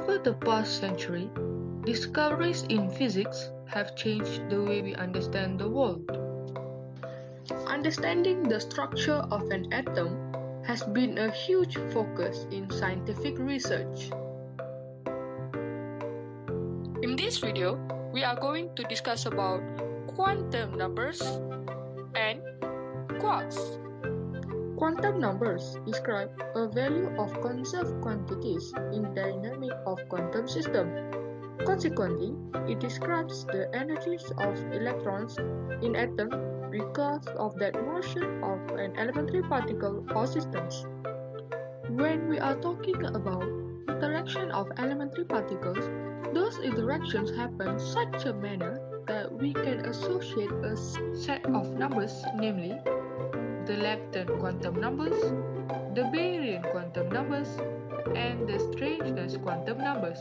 Over the past century, discoveries in physics have changed the way we understand the world. Understanding the structure of an atom has been a huge focus in scientific research. In this video, we are going to discuss about quantum numbers and quarks. Quantum numbers describe a value of conserved quantities in the dynamic of quantum system. Consequently, it describes the energies of electrons in atoms because of that motion of an elementary particle or systems. When we are talking about interaction of elementary particles, those interactions happen in such a manner that we can associate a set of numbers, namely the lepton quantum numbers, the baryon quantum numbers, and the strangeness quantum numbers.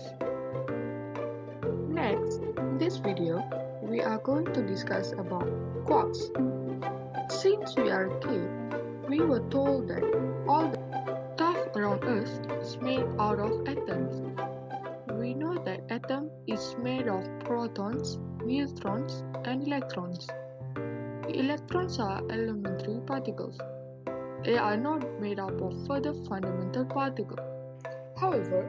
Next, in this video, we are going to discuss about quarks. Since we are a kid, we were told that all the stuff around us is made out of atoms. We know that atom is made of protons, neutrons, and electrons. The electrons are elementary particles. They are not made up of further fundamental particles. However,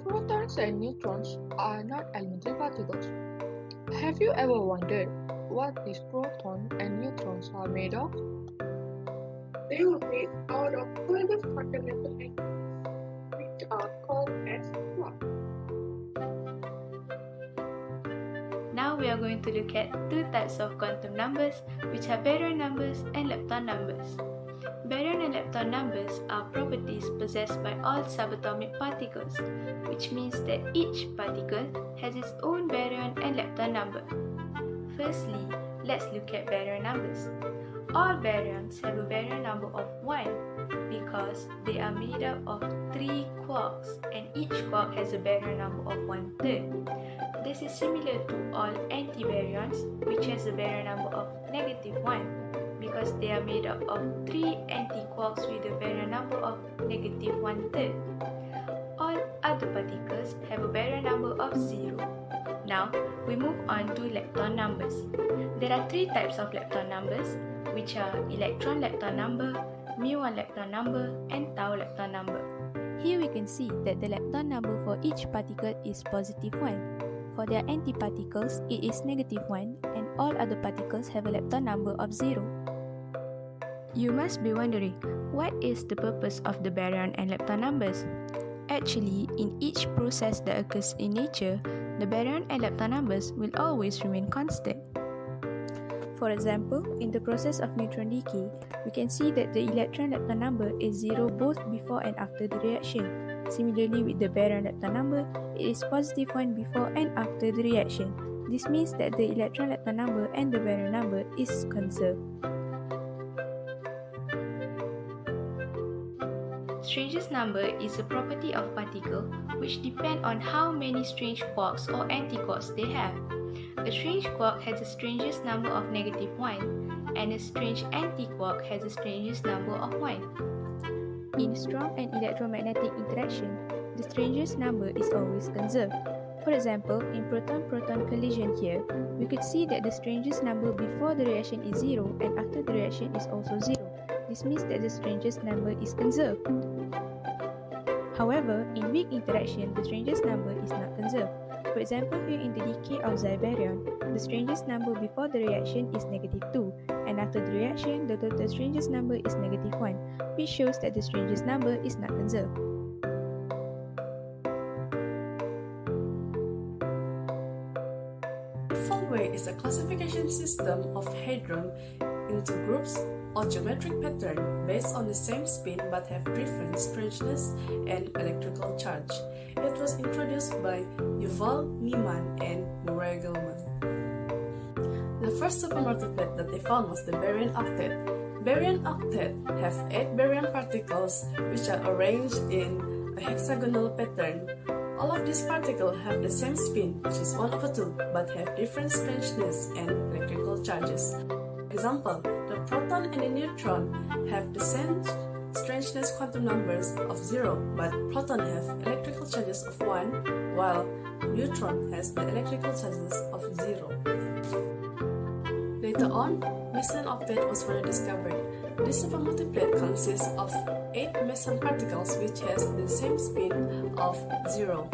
protons and neutrons are not elementary particles. Have you ever wondered what these protons and neutrons are made of? They were made out of further fundamental elements, which are called as quarks. Now we are going to look at two types of quantum numbers, which are baryon numbers and lepton numbers. Baryon and lepton numbers are properties possessed by all subatomic particles, which means that each particle has its own baryon and lepton number. Firstly, let's look at baryon numbers. All baryons have a baryon number of 1 because they are made up of 3 quarks and each quark has a baryon number of 1/3. This is similar to all antibaryons, which has a baryon number of -1 because they are made up of 3 antiquarks with a baryon number of -1/3. All other particles have a baryon number of 0. Now, we move on to lepton numbers. There are 3 types of lepton numbers, which are electron lepton number, muon lepton number, and tau lepton number. Here we can see that the lepton number for each particle is +1. For their antiparticles, it is -1, and all other particles have a lepton number of 0. You must be wondering, what is the purpose of the baryon and lepton numbers? Actually, in each process that occurs in nature, the baryon and lepton numbers will always remain constant. For example, in the process of neutron decay, we can see that the electron lepton number is 0 both before and after the reaction. Similarly, with the baryon lepton number, it is +1 before and after the reaction. This means that the electron lepton number and the baryon number is conserved. Strangeness number is a property of particle which depend on how many strange quarks or antiquarks they have. A strange quark has a strangeness number of -1 and a strange antiquark has a strangeness number of 1. In strong and electromagnetic interaction, the strangeness number is always conserved. For example, in proton-proton collision here, we could see that the strangeness number before the reaction is 0 and after the reaction is also 0. This means that the strangeness number is conserved. However, in weak interaction, the strangeness number is not conserved. For example, here in the decay of xybaryon, the strangeness number before the reaction is -2, and after the reaction, the total strangeness number is -1, which shows that the strangeness number is not conserved. Following is a classification system of hadron into groups or geometric pattern based on the same spin but have different strangeness and electrical charge. It was introduced by Yuval Niemann and Murray Gell-Mann. The first supermultiplet that they found was the baryon octet. Baryon octet have 8 baryon particles which are arranged in a hexagonal pattern. All of these particles have the same spin, which is 1/2, but have different strangeness and electrical charges. For example, the proton and the neutron have the same strangeness quantum numbers of 0, but proton have electrical charges of 1, while neutron has the electrical charges of 0. Later on, meson octet was further discovered. This supermultiplate consists of 8 meson particles which has the same spin of 0.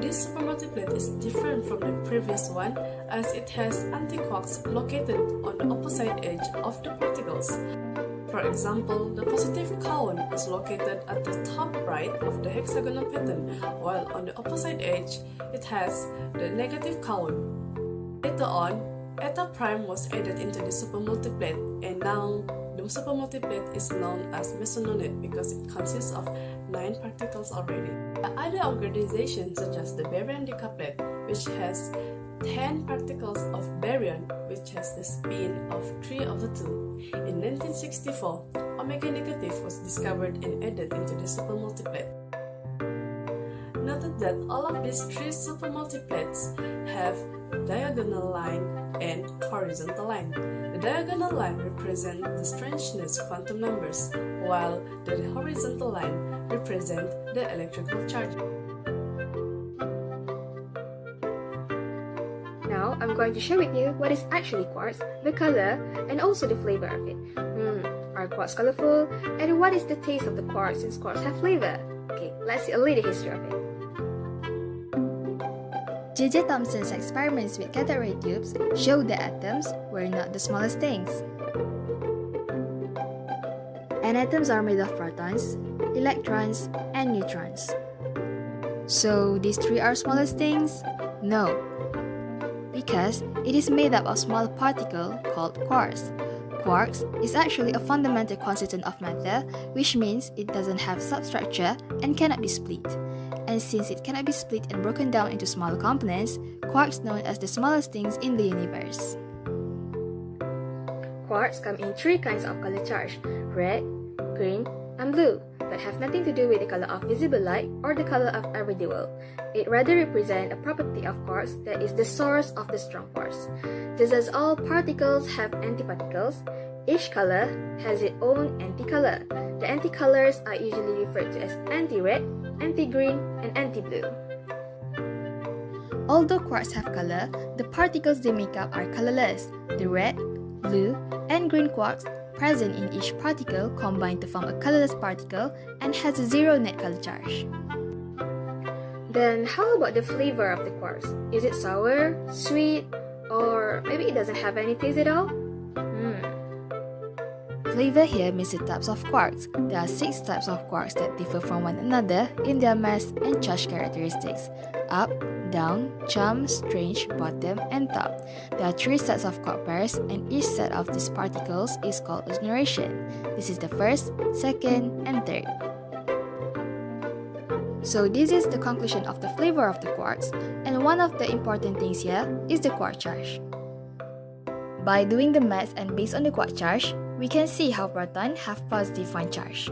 This supermultiplate is different from the previous one as it has antiquarks located on the opposite edge of the particles. For example, the positive kaon is located at the top right of the hexagonal pattern, while on the opposite edge, it has the negative kaon. Later on, eta prime was added into the supermultiplate, and now the supermultiplate is known as mesononet because it consists of 9 particles already. Other organizations such as the baryon decaplet, which has 10 particles of baryon, which has the spin of 3/2. In 1964, omega negative was discovered and added into the supermultiplate. Note that all of these 3 supermultiplates have diagonal line and horizontal line. The diagonal line represents the strangeness quantum numbers, while the horizontal line represents the electrical charge. Now, I'm going to share with you what is actually quarks, the color, and also the flavor of it. Are quarks colorful? And what is the taste of the quarks since quarks have flavor? Okay, let's see a little history of it. J.J. Thomson's experiments with cathode ray tubes showed that atoms were not the smallest things. And atoms are made of protons, electrons, and neutrons. So, these 3 are smallest things? No. Because it is made up of small particle called quarks. Quarks is actually a fundamental constituent of matter, which means it doesn't have substructure and cannot be split. And since it cannot be split and broken down into smaller components, quarks known as the smallest things in the universe. Quarks come in 3 kinds of color charge: red, green, and blue, but have nothing to do with the color of visible light or the color of everyday world. It rather represents a property of quarks that is the source of the strong force. Just as all particles have antiparticles, each color has its own anticolor. The anticolors are usually referred to as anti-red, anti-green, and anti-blue. Although quarks have color, the particles they make up are colorless. The red, blue, and green quarks present in each particle combine to form a colorless particle and has a 0 net color charge. Then how about the flavor of the quarks? Is it sour, sweet, or maybe it doesn't have any taste at all? Flavor here means the types of quarks. There are 6 types of quarks that differ from one another in their mass and charge characteristics: up, down, chum, strange, bottom, and top. There are 3 sets of quark pairs, and each set of these particles is called a generation. This is the first, second, and third. So this is the conclusion of the flavor of the quarks, and one of the important things here is the quark charge. By doing the math and based on the quark charge, we can see how protons have positive one charge.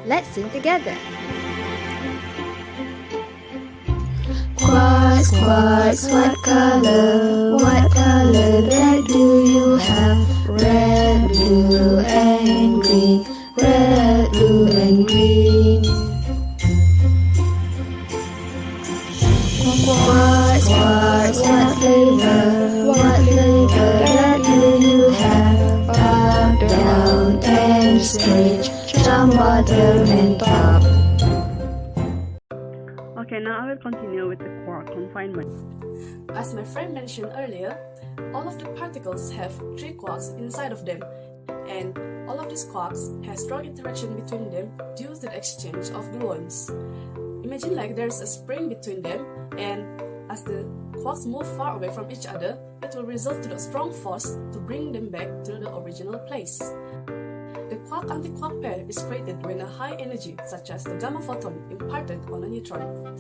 Let's sing together. Quarks, quarks, what color that do you have? Red, blue, and green. Red, blue, and green. Quarks, quarks, what flavor that do you have? Up, down, and straight, chum, bottom, and top. Okay, now I will continue with the quark confinement. As my friend mentioned earlier, all of the particles have 3 quarks inside of them, and all of these quarks have strong interaction between them due to the exchange of gluons. Imagine like there's a spring between them, and as the quarks move far away from each other, it will result to a strong force to bring them back to the original place. The quark-antiquark pair is created when a high energy, such as the gamma photon, imparted on a neutron.